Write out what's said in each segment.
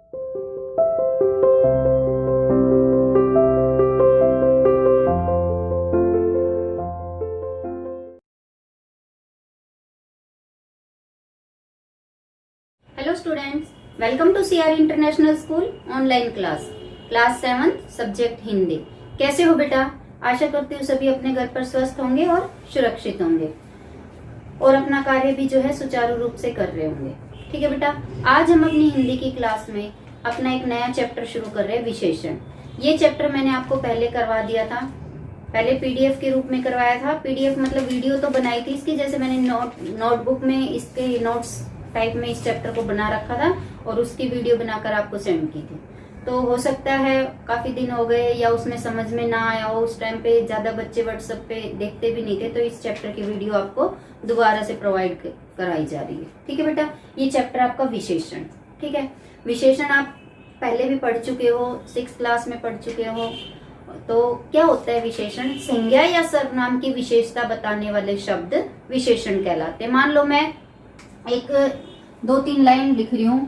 Hello students, welcome to CR international school online class 7 subject Hindi. कैसे हो बेटा? आशा करती हूँ सभी अपने घर पर स्वस्थ होंगे और सुरक्षित होंगे और अपना कार्य भी जो है सुचारू रूप से कर रहे होंगे। ठीक है बेटा, आज हम अपनी हिंदी की क्लास में अपना एक नया चैप्टर शुरू कर रहे हैं, विशेषण। ये चैप्टर मैंने आपको पहले करवा दिया था, पहले पीडीएफ के रूप में करवाया था। पीडीएफ मतलब वीडियो तो बनाई थी इसकी, जैसे मैंने नोटबुक में इसके नोट्स टाइप में इस चैप्टर को बना रखा था और उसकी वीडियो बनाकर आपको सेंड की थी। तो हो सकता है काफी दिन हो गए या उसमें समझ में ना आया हो, उस टाइम पे ज्यादा बच्चे व्हाट्सएप पे देखते भी नहीं थे, तो इस चैप्टर की वीडियो आपको दोबारा से प्रोवाइड कराई जा रही है। ठीक है बेटा, ये चैप्टर आपका विशेषण। ठीक है, विशेषण आप पहले भी पढ़ चुके हो, 6th क्लास में पढ़ चुके हो। तो क्या होता है विशेषण? संज्ञा या सर्वनाम की विशेषता बताने वाले शब्द विशेषण कहलाते हैं। मान लो मैं एक 2-3 लाइन लिख रही हूं।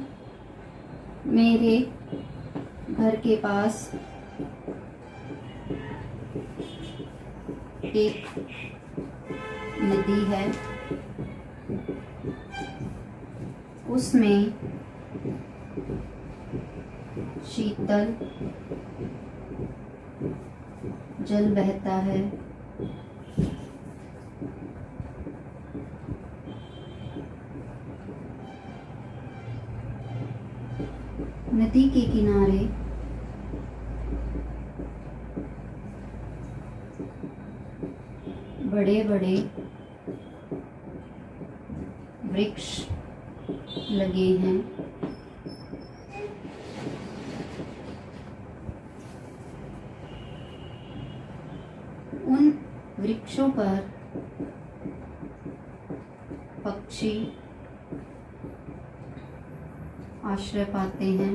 मेरे घर के पास एक नदी है, उसमें शीतल जल बहता है। नदी के किनारे बड़े बड़े वृक्ष लगे हैं। उन वृक्षों पर पक्षी आश्रय पाते हैं।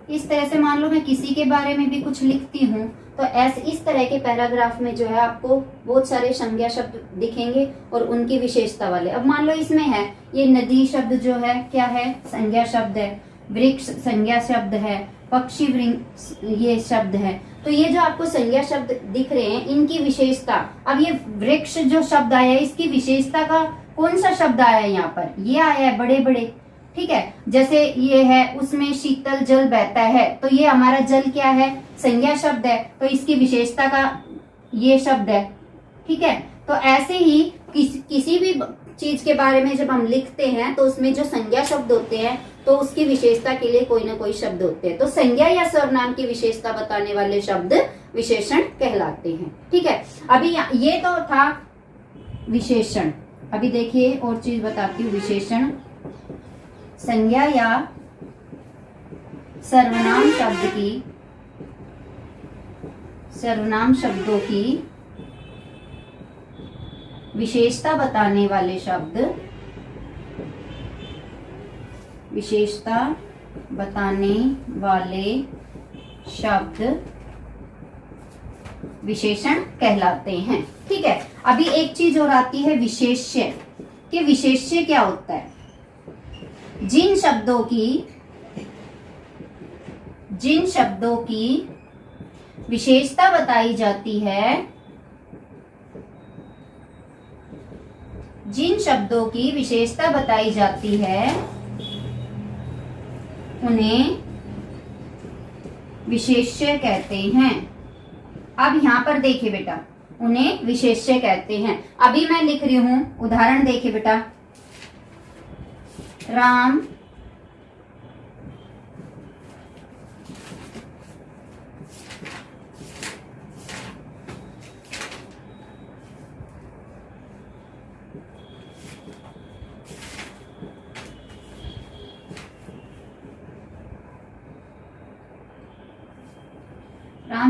इस तरह से मान लो मैं किसी के बारे में भी कुछ लिखती हूँ, तो ऐसे इस तरह के पैराग्राफ में जो है आपको बहुत सारे संज्ञा शब्द दिखेंगे और उनकी विशेषता वाले। अब मान लो इसमें है ये नदी शब्द जो है क्या है? संज्ञा शब्द है। वृक्ष संज्ञा शब्द है। पक्षी वृक्ष ये शब्द है। तो ये जो आपको संज्ञा शब्द दिख रहे हैं, इनकी विशेषता। अब ये वृक्ष जो शब्द आया है, इसकी विशेषता का कौन सा शब्द आया है? यहाँ पर ये आया है बड़े बड़े। ठीक है, जैसे ये है उसमें शीतल जल बहता है, तो ये हमारा जल क्या है? संज्ञा शब्द है, तो इसकी विशेषता का ये शब्द है। ठीक है, तो ऐसे ही किसी भी चीज के बारे में जब हम लिखते हैं तो उसमें जो संज्ञा शब्द होते हैं तो उसकी विशेषता के लिए कोई ना कोई शब्द होते हैं। तो संज्ञा या सर्वनाम की विशेषता बताने वाले शब्द विशेषण कहलाते हैं। ठीक है, अभी ये तो था विशेषण। अभी देखिए और चीज बताती हूँ। विशेषण संज्ञा या सर्वनाम शब्दों की विशेषता बताने वाले शब्द विशेषण कहलाते हैं। ठीक है, अभी एक चीज और आती है विशेष्य। कि विशेष्य क्या होता है? जिन शब्दों की विशेषता बताई जाती है, उन्हें विशेष्य कहते हैं। अब यहाँ पर देखिए बेटा, उन्हें विशेष्य कहते हैं। अभी मैं लिख रही हूं, उदाहरण देखिए बेटा। राम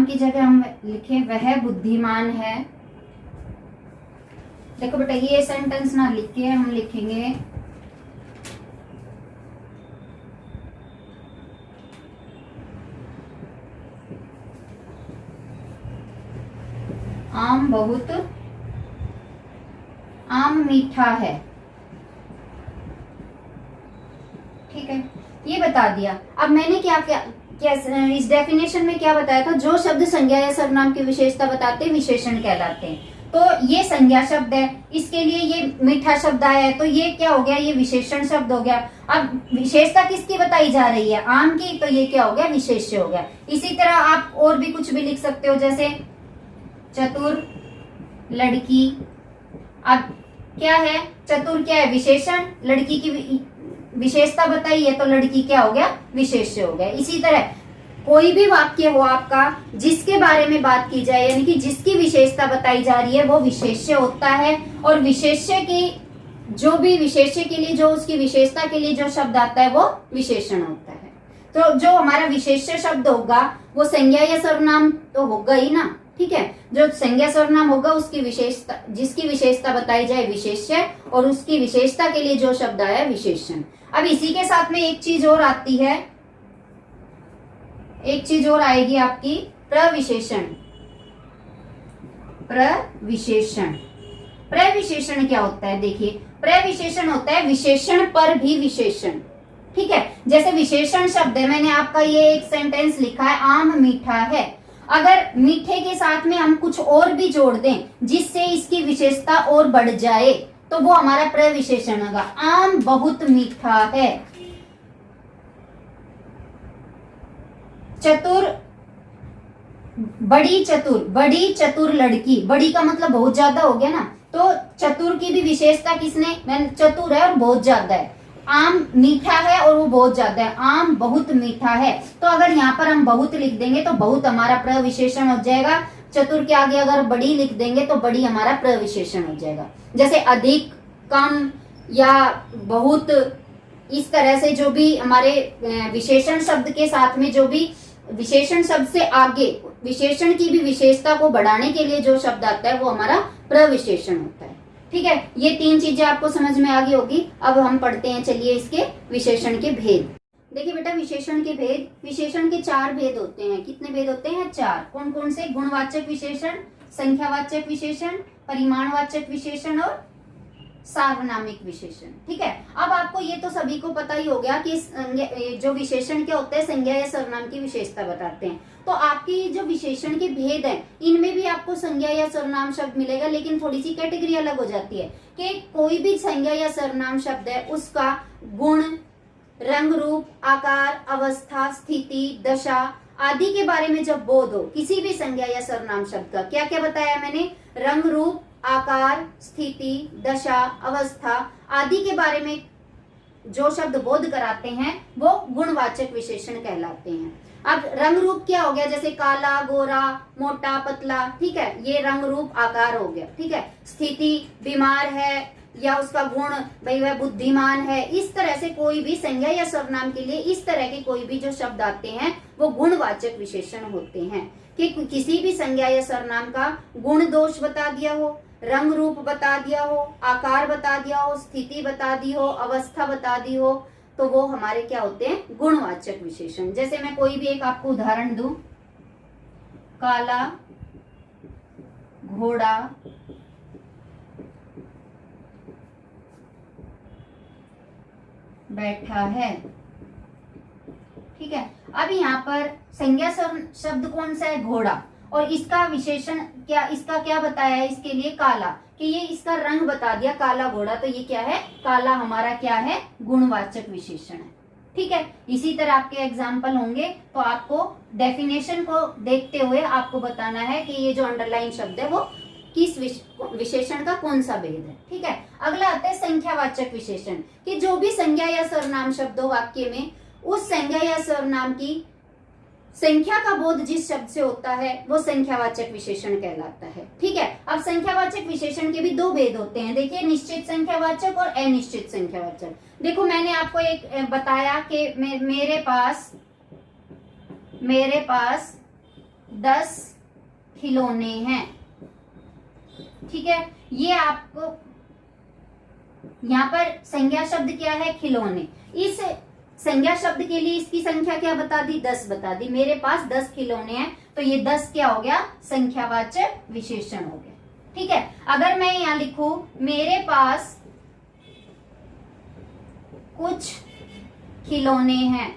की जगह हम लिखें वह बुद्धिमान है। देखो बेटा, ये सेंटेंस ना लिख के हम लिखेंगे आम मीठा है। ठीक है, ये बता दिया। अब मैंने क्या क्या क्या इस डेफिनेशन में क्या बताया था, जो शब्द संज्ञा या सर्वनाम की विशेषता बताते हैं विशेषण कहलाते हैं। तो ये संज्ञा शब्द है, इसके लिए ये मीठा शब्द आया है, तो ये क्या हो गया, ये विशेषण शब्द हो गया। अब विशेषता किसकी बताई जा रही है, आम की, तो ये क्या हो गया, विशेष्य हो गया। इसी तरह आप और भी कुछ भी लिख सकते हो, जैसे चतुर लड़की। अब क्या है, चतुर क्या है, विशेषण, लड़की की विशेषता बताई है तो लड़की क्या हो गया, विशेष्य हो गया। इसी तरह कोई भी वाक्य हो आपका जिसके बारे में बात की जाए, यानी कि जिसकी विशेषता बताई जा रही है, वो विशेष्य होता है। और विशेष्य की जो भी विशेष्य के लिए, जो उसकी विशेषता के लिए जो शब्द आता है वो विशेषण होता है। तो जो हमारा विशेष्य शब्द होगा वो संज्ञा या सर्वनाम तो होगा ही ना, ठीक है। जो संज्ञा सर्वनाम होगा उसकी विशेषता, जिसकी विशेषता बताई जाए विशेष्य, और उसकी विशेषता के लिए जो शब्द आया विशेषण। अब इसी के साथ में एक चीज और आती है, एक चीज और आएगी आपकी, प्रविशेषण। प्रविशेषण, प्रविशेषण क्या होता है, देखिए प्रविशेषण होता है विशेषण पर भी विशेषण, ठीक है। जैसे विशेषण शब्द है, मैंने आपका ये एक सेंटेंस लिखा है, आम मीठा है। अगर मीठे के साथ में हम कुछ और भी जोड़ दें जिससे इसकी विशेषता और बढ़ जाए तो वो हमारा प्रविशेषण होगा। आम बहुत मीठा है। चतुर, बड़ी चतुर, बड़ी चतुर लड़की, बड़ी का मतलब बहुत ज्यादा हो गया ना, तो चतुर की भी विशेषता किसने, मैं चतुर है और बहुत ज्यादा है। आम मीठा है और वो बहुत ज्यादा है, आम बहुत मीठा है। तो अगर यहाँ पर हम बहुत लिख देंगे तो बहुत हमारा प्रविशेषण हो जाएगा। चतुर के आगे अगर बड़ी लिख देंगे तो बड़ी हमारा प्रविशेषण हो जाएगा। जैसे अधिक, कम या बहुत, इस तरह से जो भी हमारे विशेषण शब्द के साथ में, जो भी विशेषण शब्द से आगे विशेषण की भी विशेषता को बढ़ाने के लिए जो शब्द आता है वो हमारा प्रविशेषण होता है, ठीक है। ये तीन चीजें आपको समझ में आ गई होगी। अब हम पढ़ते हैं, चलिए इसके विशेषण के भेद। देखिए बेटा, विशेषण के भेद, विशेषण के चार भेद होते हैं। कितने भेद होते हैं, चार। कौन कौन से, गुणवाचक विशेषण, संख्यावाचक विशेषण, परिमाणवाचक विशेषण और सार्वनामिक विशेषण, ठीक है। अब आपको ये तो सभी को पता ही हो गया कि जो विशेषण क्या होता है, संज्ञा या सर्वनाम की विशेषता बताते हैं। तो आपकी जो विशेषण के भेद हैं, इनमें भी आपको संज्ञा या सर्वनाम शब्द मिलेगा, लेकिन थोड़ी सी कैटेगरी अलग हो जाती है कि कोई भी संज्ञा या सर्वनाम शब्द है उसका गुण, रंग, रूप, आकार, अवस्था, स्थिति, दशा आदि के बारे में जब बोध हो, किसी भी संज्ञा या सर्वनाम शब्द का क्या क्या बताया मैंने, रंग, रूप, आकार, स्थिति, दशा, अवस्था आदि के बारे में जो शब्द बोध कराते हैं वो गुणवाचक विशेषण कहलाते हैं। अब रंग रूप क्या हो गया, जैसे काला, गोरा, मोटा, पतला, ठीक है, ये रंग रूप आकार हो गया, ठीक है। स्थिति, बीमार है या उसका गुण, भाई वह बुद्धिमान है। इस तरह से कोई भी संज्ञा या सर्वनाम के लिए इस तरह के कोई भी जो शब्द आते हैं वो गुणवाचक विशेषण होते हैं। कि किसी भी संज्ञा या सर्वनाम का गुण दोष बता दिया हो, रंग रूप बता दिया हो, आकार बता दिया हो, स्थिति बता दी हो, अवस्था बता दी हो, तो वो हमारे क्या होते हैं, गुणवाचक विशेषण। जैसे मैं कोई भी एक आपको उदाहरण दूं, काला घोड़ा बैठा है, ठीक है। अब यहाँ पर संज्ञा शब्द कौन सा है, घोड़ा, और इसका विशेषण क्या, इसका क्या बताया है, इसके लिए काला, कि ये इसका रंग बता दिया काला घोड़ा, तो ये क्या है, काला हमारा क्या है, गुणवाचक विशेषण है, ठीक है। इसी तरह आपके एग्जाम्पल होंगे तो आपको डेफिनेशन को देखते हुए आपको बताना है कि ये जो अंडरलाइन शब्द है वो किस विशेषण का कौन सा भेद है, ठीक है। अगला आता है संख्यावाचक विशेषण, कि जो भी संज्ञा या सर्वनाम शब्द हो वाक्य में, उस संज्ञा या सर्वनाम की संख्या का बोध जिस शब्द से होता है वो संख्यावाचक विशेषण कहलाता है, ठीक है। अब संख्यावाचक विशेषण के भी दो भेद होते हैं, देखिए, निश्चित संख्यावाचक और अनिश्चित संख्यावाचक। देखो मैंने आपको एक बताया कि मेरे पास 10 खिलौने हैं, ठीक है। ये आपको यहाँ पर संज्ञा शब्द क्या है, खिलौने। इस संज्ञा शब्द के लिए इसकी संख्या क्या बता दी, 10 बता दी। मेरे पास 10 खिलौने हैं, तो ये 10 क्या हो गया, संख्यावाचक विशेषण हो गया, ठीक है। अगर मैं यहाँ लिखूं मेरे पास कुछ खिलौने हैं।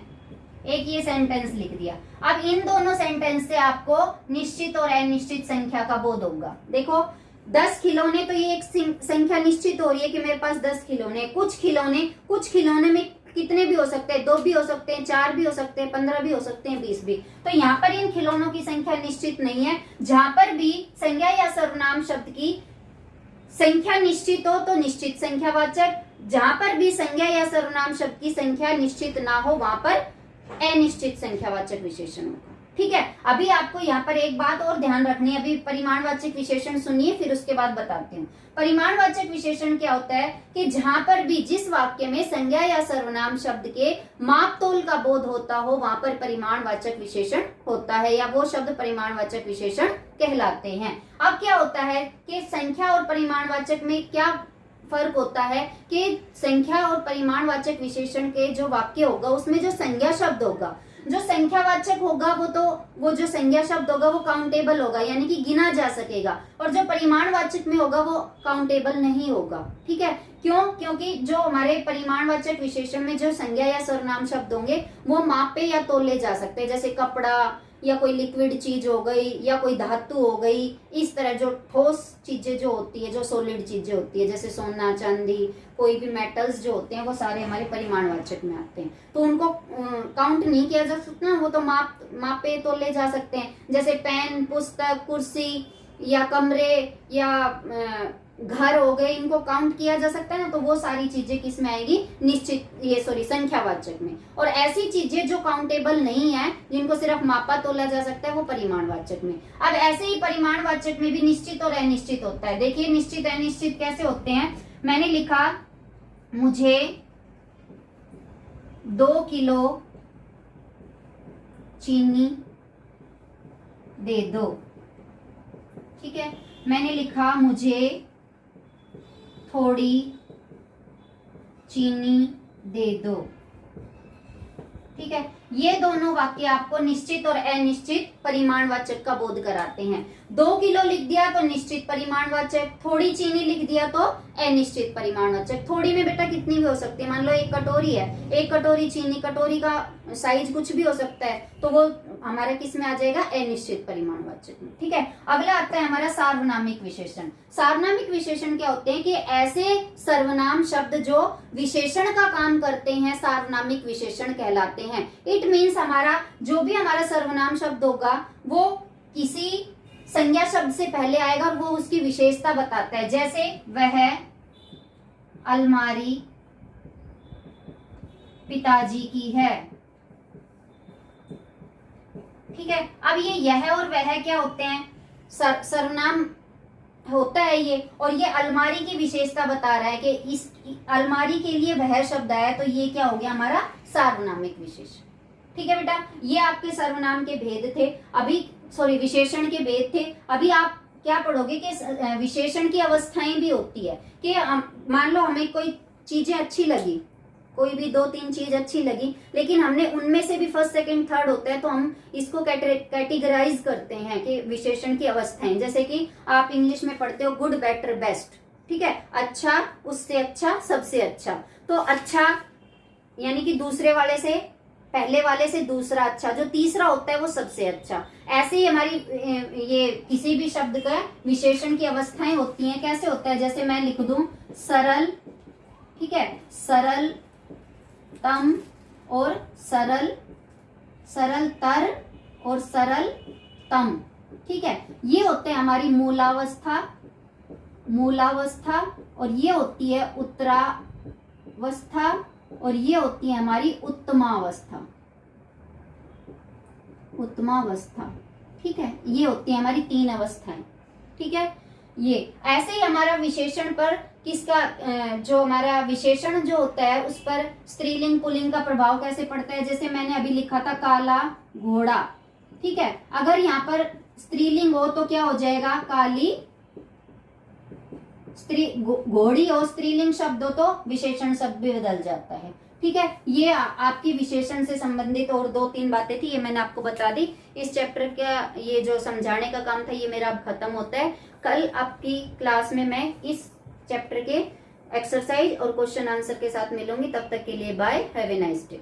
एक ये सेंटेंस लिख दिया। अब इन दोनों सेंटेंस से आपको निश्चित और अनिश्चित संख्या का बोध होगा। देखो 10 खिलौने, तो ये एक संख्या निश्चित हो रही है कि मेरे पास 10 खिलौने। कुछ खिलौने में कितने भी हो सकते हैं, 2 भी हो सकते हैं, 4 भी हो सकते हैं, 15 भी हो सकते हैं, 20 भी। तो यहाँ पर इन खिलौनों की संख्या निश्चित नहीं है। जहां पर भी संज्ञा या सर्वनाम शब्द की संख्या निश्चित हो तो निश्चित संख्यावाचक, जहां पर भी संज्ञा या सर्वनाम शब्द की संख्या निश्चित ना हो वहां पर अनिश्चित संख्यावाचक विशेषण होगा। ठीक है, अभी आपको यहाँ पर एक बात और ध्यान रखनी है। अभी परिमाणवाचक विशेषण सुनिए, फिर उसके बाद बताती हूँ। परिमाणवाचक विशेषण क्या होता है कि जहां पर भी जिस वाक्य में संज्ञा या सर्वनाम शब्द के माप तोल का बोध होता हो वहां पर परिमाणवाचक विशेषण होता है, या वो शब्द परिमाणवाचक विशेषण कहलाते हैं। अब क्या होता है कि संख्या और परिमाणवाचक में क्या फर्क होता है कि संख्या और परिमाणवाचक विशेषण के जो वाक्य होगा उसमें जो संज्ञा शब्द होगा, जो संख्यावाचक होगा वो जो संज्ञा शब्द होगा वो काउंटेबल होगा, यानी कि गिना जा सकेगा, और जो परिमाणवाचक में होगा वो काउंटेबल नहीं होगा। ठीक है, क्यों? क्योंकि जो हमारे परिमाणवाचक विशेषण में जो संज्ञा या सर्वनाम शब्द होंगे वो मापे या तोले जा सकते हैं, जैसे कपड़ा या कोई लिक्विड चीज हो गई या कोई धातु हो गई। इस तरह जो ठोस चीजें जो होती है, जो सॉलिड चीजें होती है, जैसे सोना चांदी, कोई भी मेटल्स जो होते हैं वो सारे हमारे परिमाणवाचक में आते हैं। तो उनको काउंट नहीं किया जा सकता, वो तो मापे तोले जा सकते हैं। जैसे पेन, पुस्तक, कुर्सी या कमरे या घर हो गए, इनको काउंट किया जा सकता है ना। तो वो सारी चीजें किस में आएगी? संख्यावाचक में। और ऐसी चीजें जो काउंटेबल नहीं है, जिनको सिर्फ मापा तोला जा सकता है, वो परिमाणवाचक में। अब ऐसे ही परिमाणवाचक में भी निश्चित और अनिश्चित होता है। देखिए निश्चित अनिश्चित कैसे होते हैं। मैंने लिखा मुझे 2 किलो चीनी दे दो। ठीक है, मैंने लिखा मुझे थोड़ी चीनी दे दो। ठीक है, ये दोनों वाक्य आपको निश्चित और अनिश्चित परिमाणवाचक का बोध कराते हैं। 2 किलो लिख दिया तो निश्चित परिमाणवाचक, थोड़ी चीनी लिख दिया तो अनिश्चित परिमाणवाचक। थोड़ी में बेटा कितनी भी हो सकती है, मान लो 1 कटोरी है, 1 कटोरी चीनी, कटोरी का साइज कुछ भी हो सकता है, तो वो हमारा किस में आ जाएगा? अनिश्चित परिमाणवाचक में। ठीक है, अगला आता है हमारा सार्वनामिक विशेषण। सार्वनामिक विशेषण क्या होते हैं कि ऐसे सर्वनाम शब्द जो विशेषण का काम करते हैं सार्वनामिक विशेषण कहलाते हैं। इट मीन्स हमारा जो भी हमारा सर्वनाम शब्द होगा वो किसी संज्ञा शब्द से पहले आएगा और वो उसकी विशेषता बताता है। जैसे वह अलमारी पिताजी की है। ठीक है, अब ये यह और वह क्या होते हैं? सर्वनाम होता है ये, और ये अलमारी की विशेषता बता रहा है कि इस अलमारी के लिए वह शब्द आया, तो ये क्या हो गया? हमारा सार्वनामिक विशेषण। ठीक है बेटा, ये आपके सर्वनाम के भेद थे। विशेषण के भेद थे। अभी आप क्या पढ़ोगे कि विशेषण की अवस्थाएं भी होती है कि मान लो हमें कोई चीजें अच्छी लगी, कोई भी 2-3 चीज अच्छी लगी, लेकिन हमने उनमें से भी फर्स्ट सेकंड थर्ड होता है, तो हम इसको कैटेगराइज करते हैं कि विशेषण की अवस्थाएं। जैसे कि आप इंग्लिश में पढ़ते हो गुड, बेटर, बेस्ट। ठीक है, अच्छा, उससे अच्छा, सबसे अच्छा। तो अच्छा यानी कि दूसरे वाले से, पहले वाले से दूसरा अच्छा, जो तीसरा होता है वो सबसे अच्छा। ऐसे ही हमारी ये किसी भी शब्द का विशेषण की अवस्थाएं होती हैं। कैसे होता है? जैसे मैं लिख दूं सरल, ठीक है, सरलतम और सरलतर और सरलतम। ठीक है, ये होते हैं हमारी मूलावस्था, और ये होती है उत्तरावस्था, और ये होती है हमारी उत्तमावस्था। ठीक है, ये होती है हमारी 3 अवस्थाएं। ठीक है, ये ऐसे ही हमारा विशेषण पर किसका जो हमारा विशेषण जो होता है उस पर स्त्रीलिंग पुल्लिंग का प्रभाव कैसे पड़ता है। जैसे मैंने अभी लिखा था काला घोड़ा। ठीक है, अगर यहाँ पर स्त्रीलिंग हो तो क्या हो जाएगा? काली घोड़ी हो, स्त्रीलिंग शब्द हो तो विशेषण शब्द भी बदल जाता है। ठीक है, ये आपकी विशेषण से संबंधित और 2-3 बातें थी, ये मैंने आपको बता दी। इस चैप्टर का ये जो समझाने का काम था ये मेरा अब खत्म होता है। कल आपकी क्लास में मैं इस चैप्टर के एक्सरसाइज और क्वेश्चन आंसर के साथ मिलूंगी। तब तक के लिए bye, have a nice day.